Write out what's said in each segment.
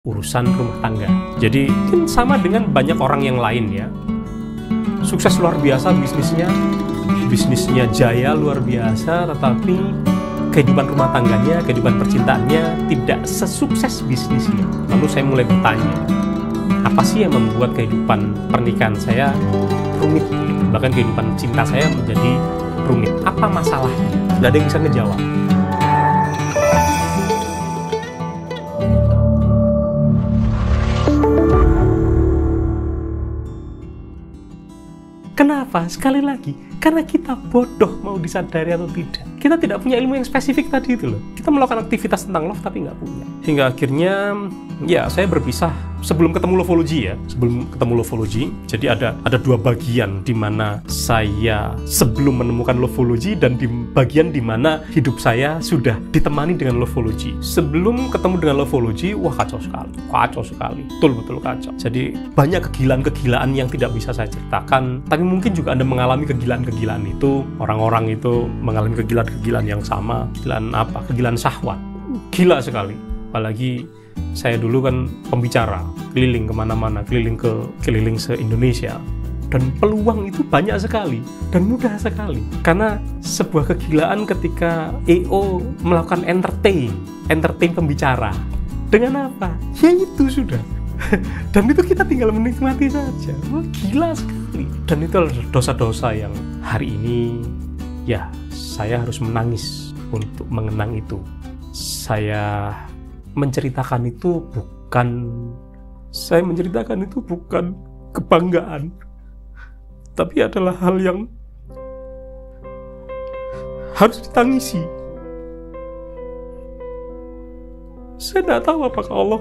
urusan rumah tangga. Jadi mungkin sama dengan banyak orang yang lain ya. Sukses luar biasa bisnisnya jaya luar biasa, tetapi kehidupan rumah tangganya, kehidupan percintaannya tidak sesukses bisnisnya. Lalu saya mulai bertanya, apa sih yang membuat kehidupan pernikahan saya rumit? Bahkan kehidupan cinta saya menjadi rumit. Apa masalahnya? Gak ada yang bisa ngejawab. Kenapa? Sekali lagi, karena kita bodoh mau disadari atau tidak. Kita tidak punya ilmu yang spesifik tadi itu loh. Kita melakukan aktivitas tentang love tapi nggak punya. Hingga akhirnya, ya saya berpisah sebelum ketemu Lovology ya. Sebelum ketemu Lovology, jadi ada dua bagian di mana saya sebelum menemukan Lovology dan di bagian di mana hidup saya sudah ditemani dengan Lovology. Sebelum ketemu dengan Lovology, wah kacau sekali, betul-betul kacau. Jadi banyak kegilaan-kegilaan yang tidak bisa saya ceritakan, tapi mungkin juga Anda mengalami kegilaan-kegilaan itu, orang-orang itu mengalami kegilaan-kegilaan yang sama. Kegilaan syahwat. Gila sekali. Apalagi saya dulu kan pembicara, keliling kemana-mana, keliling se-Indonesia. Dan peluang itu banyak sekali dan mudah sekali. Karena sebuah kegilaan ketika EO melakukan entertain pembicara. Dengan apa? Ya itu sudah. Dan itu kita tinggal menikmati saja. Wah, gila sekali. Dan itu adalah dosa-dosa yang hari ini ya saya harus menangis untuk mengenang itu. Saya menceritakan itu bukan kebanggaan, tapi adalah hal yang harus ditangisi. Saya tidak tahu apakah Allah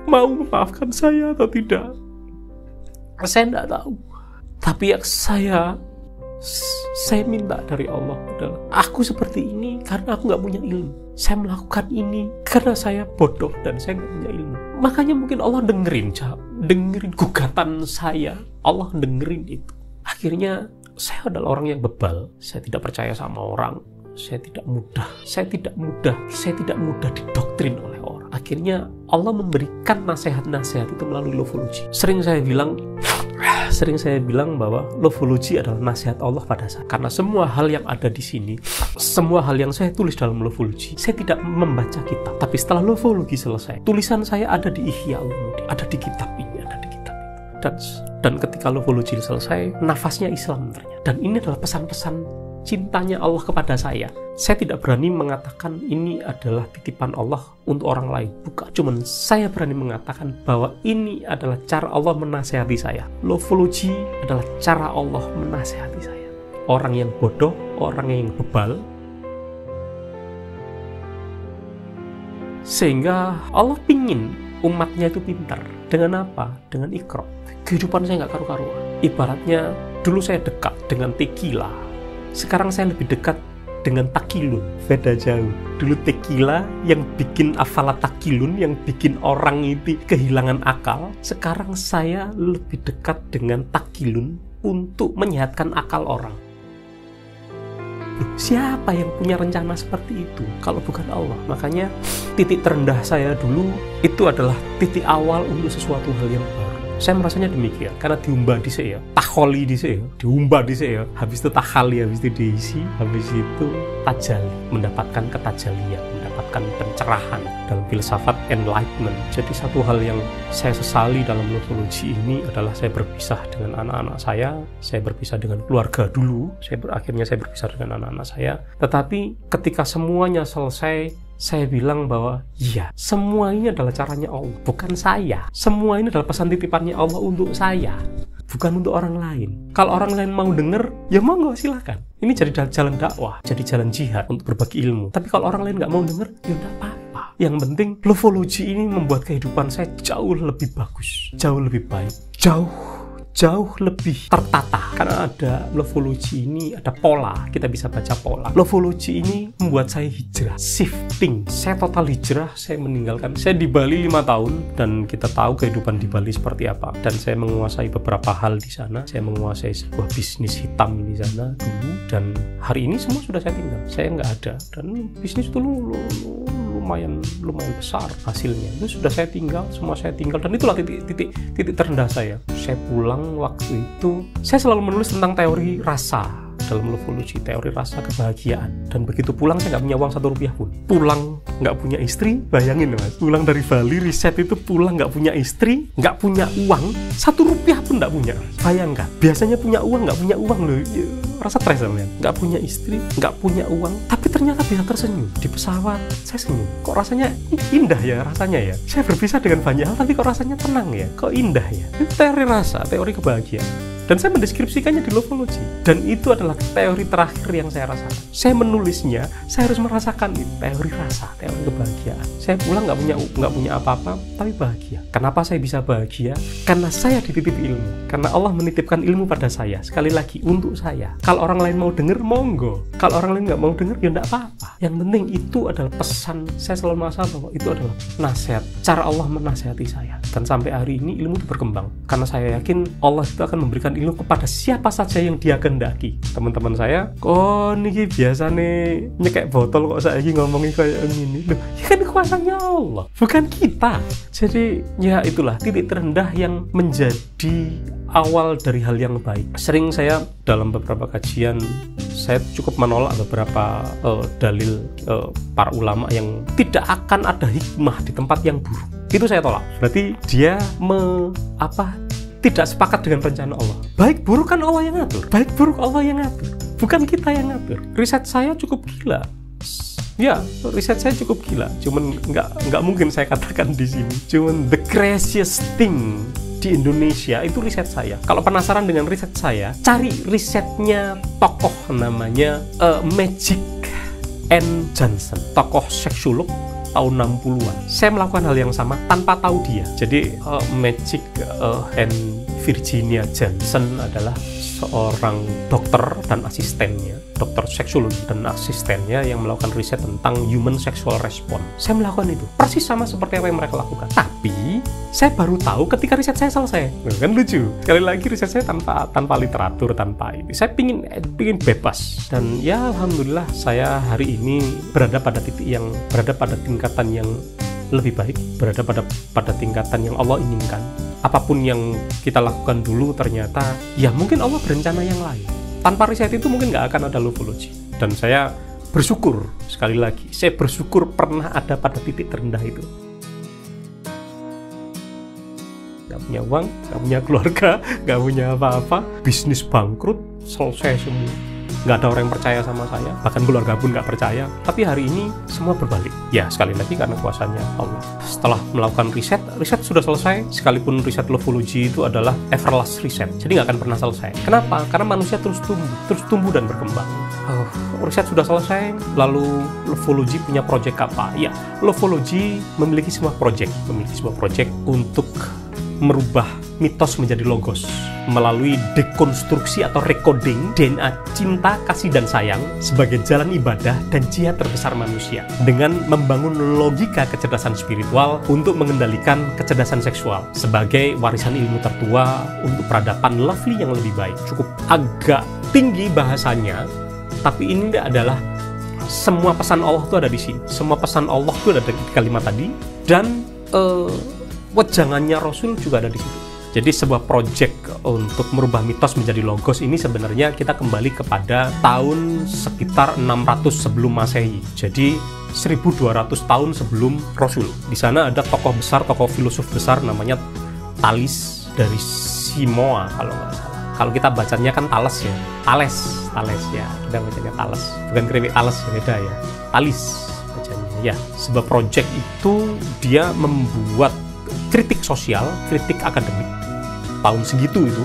mau memaafkan saya atau tidak. Saya tidak tahu. Tapi yang saya minta dari Allah adalah, aku seperti ini karena aku nggak punya ilmu. Saya melakukan ini karena saya bodoh dan saya nggak punya ilmu. Makanya mungkin Allah dengerin gugatan saya. Allah dengerin itu. Akhirnya saya adalah orang yang bebal. Saya tidak percaya sama orang. Saya tidak mudah didoktrin oleh orang. Akhirnya Allah memberikan nasihat-nasihat itu melalui Lovology. Sering saya bilang bahwa Lovology adalah nasihat Allah pada saya. Karena semua hal yang ada di sini, semua hal yang saya tulis dalam Lovology, saya tidak membaca kitab. Tapi setelah Lovology selesai, tulisan saya ada di Ihya Ulumuddin, ada di kitab ini, ada di kitab itu. Dan ketika Lovology selesai, nafasnya Islam ternyata. Dan ini adalah pesan-pesan cintanya Allah kepada saya. Saya tidak berani mengatakan ini adalah titipan Allah untuk orang lain. Bukan. Cuman saya berani mengatakan bahwa ini adalah cara Allah menasihati saya. Lovology adalah cara Allah menasihati saya. Orang yang bodoh, orang yang bebal. Sehingga Allah pingin umatnya itu pintar. Dengan apa? Dengan Iqra. Kehidupan saya nggak karu-karuan. Ibaratnya dulu saya dekat dengan tequila. Sekarang saya lebih dekat dengan takilun. Beda jauh. Dulu tequila yang bikin afalat takilun, yang bikin orang itu kehilangan akal. Sekarang saya lebih dekat dengan takilun untuk menyehatkan akal orang. Loh, siapa yang punya rencana seperti itu kalau bukan Allah? Makanya titik terendah saya dulu itu adalah titik awal untuk sesuatu hal yang baru. Saya merasanya demikian, karena diumbah di saya, takholi di saya, diumbah di saya, habis itu takhali, habis itu diisi, habis itu tajali, mendapatkan ketajalian, mendapatkan pencerahan dalam filsafat enlightenment. Jadi satu hal yang saya sesali dalam Lovology ini adalah saya berpisah dengan anak-anak saya berpisah dengan keluarga dulu, akhirnya saya berpisah dengan anak-anak saya. Tetapi ketika semuanya selesai, saya bilang bahwa iya, semua ini adalah caranya Allah, bukan saya. Semua ini adalah pesan titipannya Allah untuk saya, bukan untuk orang lain. Kalau orang lain mau dengar, ya monggo silakan. Ini jadi jalan dakwah, jadi jalan jihad untuk berbagi ilmu. Tapi kalau orang lain nggak mau dengar, ya nggak apa-apa. Yang penting Lovology ini membuat kehidupan saya jauh lebih bagus, jauh lebih baik, jauh lebih tertata. Karena ada Lovology ini, ada pola, kita bisa baca pola. Lovology ini membuat saya hijrah, shifting. Saya total hijrah, saya meninggalkan. Saya di Bali 5 tahun dan kita tahu kehidupan di Bali seperti apa. Dan saya menguasai beberapa hal di sana. Saya menguasai sebuah bisnis hitam di sana dulu, dan hari ini semua sudah saya tinggal. Saya nggak ada, dan bisnis itu lumayan besar hasilnya. Itu sudah saya tinggal, semua saya tinggal, dan itulah titik terendah saya. Saya pulang waktu itu, saya selalu menulis tentang teori rasa dalam Lovology, teori rasa kebahagiaan. Dan begitu pulang saya nggak punya uang 1 rupiah pun. Pulang nggak punya istri, bayangin Mas, pulang dari Bali riset itu, pulang nggak punya istri, nggak punya uang 1 rupiah pun nggak punya. Bayangkan, biasanya punya uang, nggak punya uang loh, rasa stres kan? Nggak punya istri, nggak punya uang, tapi ternyata bisa tersenyum di pesawat. Saya senyum, kok rasanya indah ya rasanya ya. Saya berpisah dengan banyak hal, tapi kok rasanya tenang ya, kok indah ya. Itu teori rasa, teori kebahagiaan. Dan saya mendeskripsikannya di Lovology. Dan itu adalah teori terakhir yang saya rasakan. Saya menulisnya, saya harus merasakan itu, teori rasa, teori kebahagiaan. Saya pulang nggak punya apa-apa, tapi bahagia. Kenapa saya bisa bahagia? Karena saya dititip ilmu. Karena Allah menitipkan ilmu pada saya. Sekali lagi, untuk saya. Kalau orang lain mau dengar, monggo. Kalau orang lain nggak mau dengar, ya nggak apa-apa. Yang penting itu adalah pesan. Saya selalu merasa bahwa itu adalah nasihat. Cara Allah menasihati saya. Dan sampai hari ini ilmu itu berkembang. Karena saya yakin Allah itu akan memberikan ilmu kepada siapa saja yang dia kehendaki. Teman-teman saya, kok niki biasa nih nyekek botol kok saya ngomongin kayak gini. Loh, ya kan kuasanya Allah, bukan kita. Jadi ya itulah titik terendah yang menjadi awal dari hal yang baik. Sering saya dalam beberapa kajian, saya cukup menolak beberapa dalil para ulama yang tidak akan ada hikmah di tempat yang buruk. Itu saya tolak. Berarti dia tidak sepakat dengan rencana Allah. Baik buruk kan Allah yang ngatur. Baik buruk Allah yang ngatur, bukan kita yang ngatur. Riset saya cukup gila. Ya, riset saya cukup gila. Cuman nggak mungkin saya katakan di sini. Cuman the craziest thing di Indonesia itu riset saya. Kalau penasaran dengan riset saya, cari risetnya tokoh namanya Magic N. Johnson, tokoh seksolog tahun 60-an. Saya melakukan hal yang sama tanpa tahu dia. Jadi Magic and Virginia Johnson adalah seorang dokter dan asistennya, dokter seksologi dan asistennya yang melakukan riset tentang human sexual response. Saya melakukan itu persis sama seperti apa yang mereka lakukan. Tapi saya baru tahu ketika riset saya selesai. Kan lucu. Sekali lagi riset saya tanpa literatur, tanpa ini. Saya pingin bebas. Dan ya alhamdulillah saya hari ini berada pada tingkatan yang lebih baik, berada pada tingkatan yang Allah inginkan. Apapun yang kita lakukan dulu ternyata ya mungkin Allah berencana yang lain. Tanpa riset itu mungkin nggak akan ada Lovology. Dan saya bersyukur, sekali lagi, saya bersyukur pernah ada pada titik terendah itu. Nggak punya uang, nggak punya keluarga, nggak punya apa-apa, bisnis bangkrut, selesai semua. Nggak ada orang yang percaya sama saya, bahkan keluarga pun nggak percaya. Tapi hari ini semua berbalik. Ya sekali lagi karena kuasanya Allah. Setelah melakukan riset sudah selesai. Sekalipun riset Lovology itu adalah everlast riset, jadi nggak akan pernah selesai. Kenapa? Karena manusia terus tumbuh dan berkembang. Riset sudah selesai, lalu Lovology punya project apa? Ya, Lovology memiliki sebuah project untuk merubah mitos menjadi logos melalui dekonstruksi atau recoding DNA cinta, kasih, dan sayang sebagai jalan ibadah dan jihad terbesar manusia dengan membangun logika kecerdasan spiritual untuk mengendalikan kecerdasan seksual sebagai warisan ilmu tertua untuk peradaban lovely yang lebih baik. Cukup agak tinggi bahasanya, tapi ini adalah semua pesan Allah itu ada di sini. Semua pesan Allah itu ada di kalimat tadi, dan wejangannya Rasul juga ada di situ. Jadi sebuah project untuk merubah mitos menjadi logos ini sebenarnya kita kembali kepada tahun sekitar 600 sebelum Masehi. Jadi 1200 tahun sebelum Rasul. Di sana ada tokoh filosof besar namanya Thales dari Simoa kalau nggak salah. Kalau kita bacanya kan Thales ya. Thales ya. Kita bacanya Thales. Bukan keripik Thales, beda ya. Thales bacanya. Ya, sebuah project itu dia membuat kritik sosial, kritik akademik tahun segitu itu.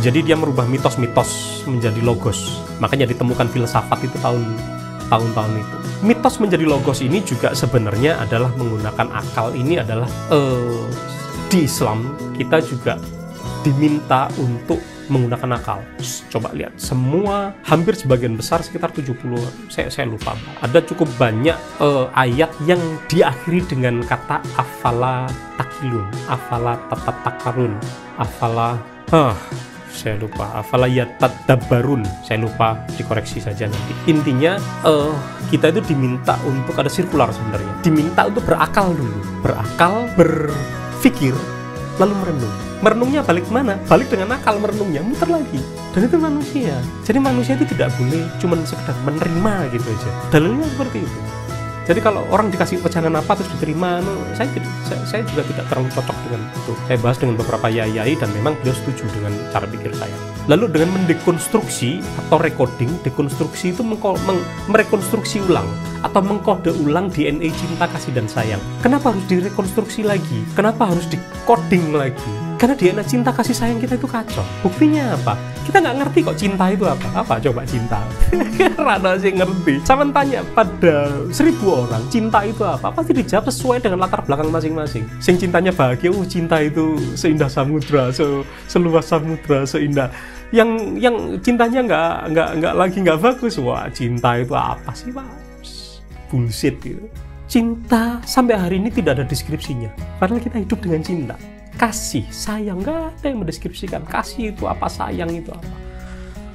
Jadi dia merubah mitos-mitos menjadi logos. Makanya ditemukan filsafat itu tahun-tahun itu. Mitos menjadi logos ini juga sebenarnya adalah menggunakan akal. Ini adalah di Islam kita juga diminta untuk menggunakan akal. Coba lihat, hampir sebagian besar sekitar 70, saya lupa. Ada cukup banyak ayat yang diakhiri dengan kata afala takilun, afala tatakarun, afala saya lupa, afala yatadabbarun, saya lupa, dikoreksi saja nanti. Intinya kita itu diminta untuk ada sirkular sebenarnya, diminta untuk berakal dulu, berakal, berpikir, lalu merenung. Merenungnya balik mana? Balik dengan akal, merenungnya muter lagi. Dan itu manusia. Jadi manusia itu tidak boleh cuma sekedar menerima gitu aja. Dalilnya seperti itu. Jadi kalau orang dikasih wejangan apa terus diterima, saya juga tidak terlalu cocok dengan itu. Saya bahas dengan beberapa yai dan memang beliau setuju dengan cara pikir saya. Lalu dengan mendekonstruksi atau recoding, dekonstruksi itu merekonstruksi ulang atau mengkode ulang DNA cinta, kasih, dan sayang. Kenapa harus direkonstruksi lagi? Kenapa harus decoding lagi? Karena DNA cinta, kasih, sayang kita itu kacau. Buktinya apa? Kita nggak ngerti kok cinta itu apa. Apa coba cinta? Rada sih ngerti. Sama tanya pada 1000 orang, cinta itu apa? Pasti dijawab sesuai dengan latar belakang masing-masing. Sing cintanya bahagia, cinta itu seindah samudra, seluas samudra, seindah. Yang cintanya nggak bagus, wah cinta itu apa sih Pak? Bullshit gitu. Cinta sampai hari ini tidak ada deskripsinya. Padahal kita hidup dengan cinta. Kasih, sayang, nggak ada yang mendeskripsikan. Kasih itu apa, sayang itu apa.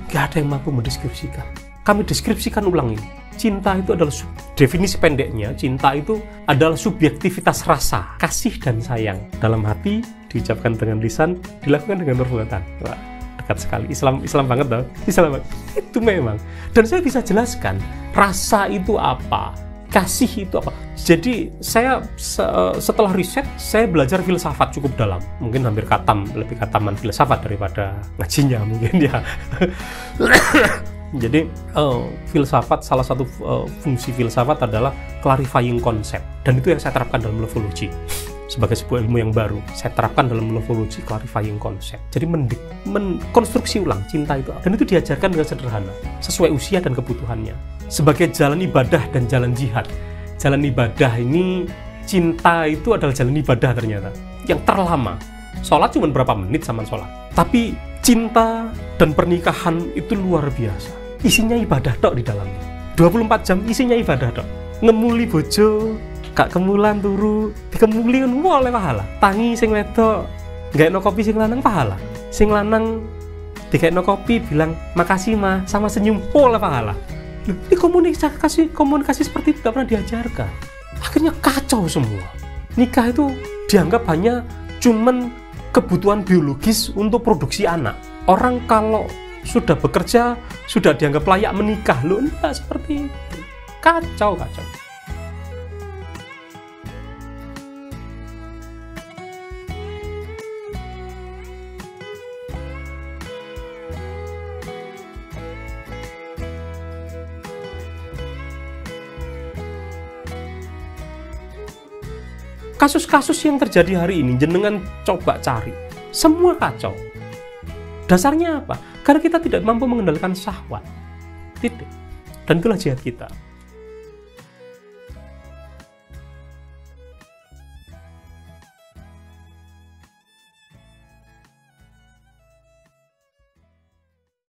Nggak ada yang mampu mendeskripsikan. Kami deskripsikan ulang ini. Cinta itu adalah, definisi pendeknya, cinta itu adalah subjektivitas rasa, kasih dan sayang. Dalam hati, diucapkan dengan lisan, dilakukan dengan perbuatan. Wah, dekat sekali. Islam banget tau. Islam banget. Itu memang. Dan saya bisa jelaskan, rasa itu apa, kasih itu apa. Jadi saya setelah riset, saya belajar filsafat cukup dalam. Mungkin hampir lebih kataman filsafat daripada ngajinya mungkin ya. Jadi filsafat, salah satu fungsi filsafat adalah clarifying konsep. Dan itu yang saya terapkan dalam levology. Sebagai sebuah ilmu yang baru, saya terapkan dalam levology, clarifying konsep. Jadi menkonstruksi ulang cinta itu. Dan itu diajarkan dengan sederhana, sesuai usia dan kebutuhannya. Sebagai jalan ibadah dan jalan jihad. Jalan ibadah ini, cinta itu adalah jalan ibadah ternyata. Yang terlama. Sholat cuma berapa menit sama sholat. Tapi cinta dan pernikahan itu luar biasa. Isinya ibadah tok di dalamnya. 24 jam isinya ibadah tok. Ngemuli bojo, gak kemulan turu, dikemuli oleh pahala. Tangi sing wedok, gaekno kopi sing lanang pahala. Sing lanang dikaekno kopi bilang makasih mah sama senyum oleh pahala. Ini komunikasi seperti itu gak pernah diajarkan. Akhirnya kacau semua. Nikah itu dianggap hanya cuman kebutuhan biologis untuk produksi anak. Orang kalau sudah bekerja sudah dianggap layak menikah. Loh, enggak seperti itu. Kacau. Kasus-kasus yang terjadi hari ini, jenengan coba cari, semua kacau. Dasarnya apa? Karena kita tidak mampu mengendalikan syahwat. Titik. Dan itulah jihad kita.